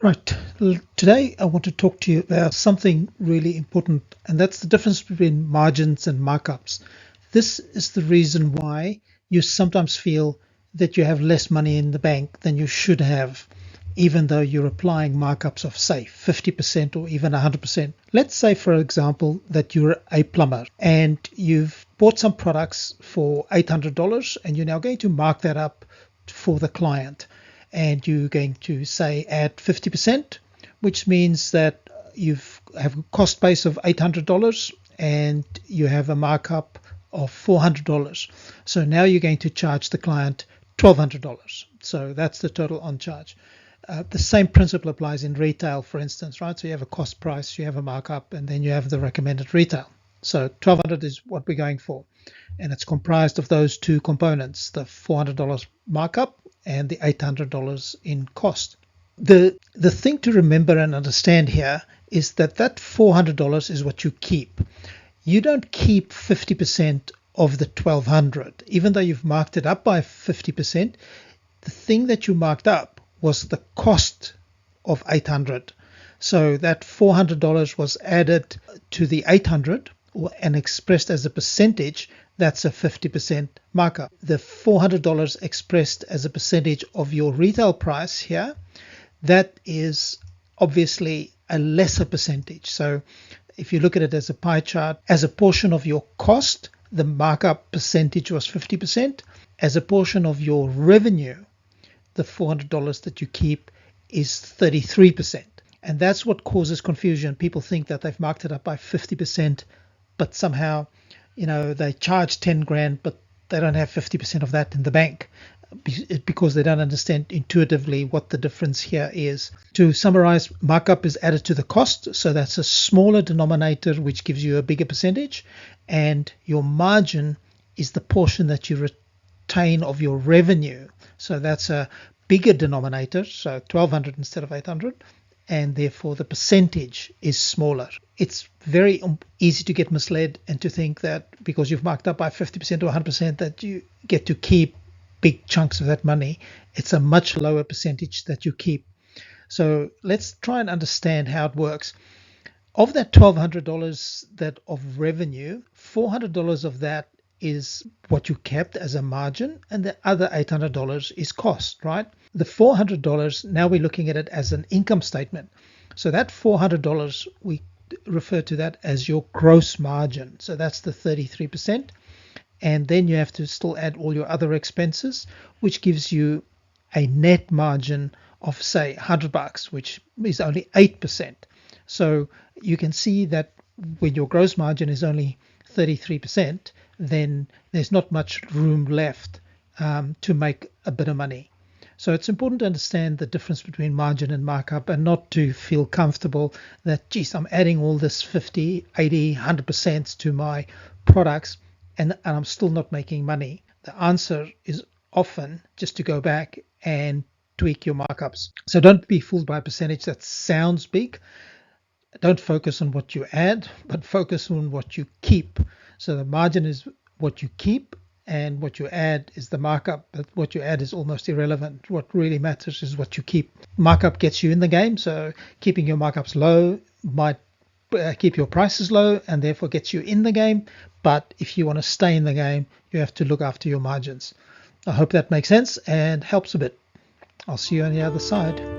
Right. Today I want to talk to you about something really important, and that's the difference between margins and markups. This is the reason why you sometimes feel that you have less money in the bank than you should have, even though you're applying markups of, say, 50% or even 100%. Let's say, for example, that you're a plumber and you've bought some products for $800 and you're now going to mark that up for the client, and you're going to say add 50%, which means that you have a cost base of $800 and you have a markup of $400. So now you're going to charge the client $1,200. So that's the total on charge. The same principle applies in retail, for instance, right? So you have a cost price, you have a markup, and then you have the recommended retail. So 1,200 is what we're going for. And it's comprised of those two components, the $400 markup and the $800 in cost. The thing to remember and understand here is that $400 is what you keep. You don't keep 50% of the 1,200, even though you've marked it up by 50%. The thing that you marked up was the cost of 800. So that $400 was added to the 800 and expressed as a percentage. That's a 50% markup. The $400 expressed as a percentage of your retail price here, that is obviously a lesser percentage. So if you look at it as a pie chart, as a portion of your cost, the markup percentage was 50%. As a portion of your revenue, the $400 that you keep is 33%. And that's what causes confusion. People think that they've marked it up by 50%, but somehow, they charge 10 grand, but they don't have 50% of that in the bank because they don't understand intuitively what the difference here is. To summarize, markup is added to the cost. So that's a smaller denominator, which gives you a bigger percentage. And your margin is the portion that you retain of your revenue. So that's a bigger denominator, so 1,200 instead of 800, and therefore the percentage is smaller. It's very easy to get misled and to think that because you've marked up by 50% or 100% that you get to keep big chunks of that money. It's a much lower percentage that you keep. So let's try and understand how it works. Of that $1,200 that of revenue, $400 of that is what you kept as a margin, and the other $800 is cost, right? The $400, now we're looking at it as an income statement. So that $400, we refer to that as your gross margin. So that's the 33%. And then you have to still add all your other expenses, which gives you a net margin of, say, $100, which is only 8%. So you can see that when your gross margin is only 33%, then there's not much room left to make a bit of money. So it's important to understand the difference between margin and markup, and not to feel comfortable that, geez, I'm adding all this 50, 80, 100% to my products and I'm still not making money. The answer is often just to go back and tweak your markups. So don't be fooled by a percentage that sounds big. Don't focus on what you add, but focus on what you keep. So the margin is what you keep, and what you add is the markup, but what you add is almost irrelevant. What really matters is what you keep. Markup gets you in the game, so keeping your markups low might keep your prices low and therefore gets you in the game. But if you want to stay in the game, you have to look after your margins. I hope that makes sense and helps a bit. I'll see you on the other side.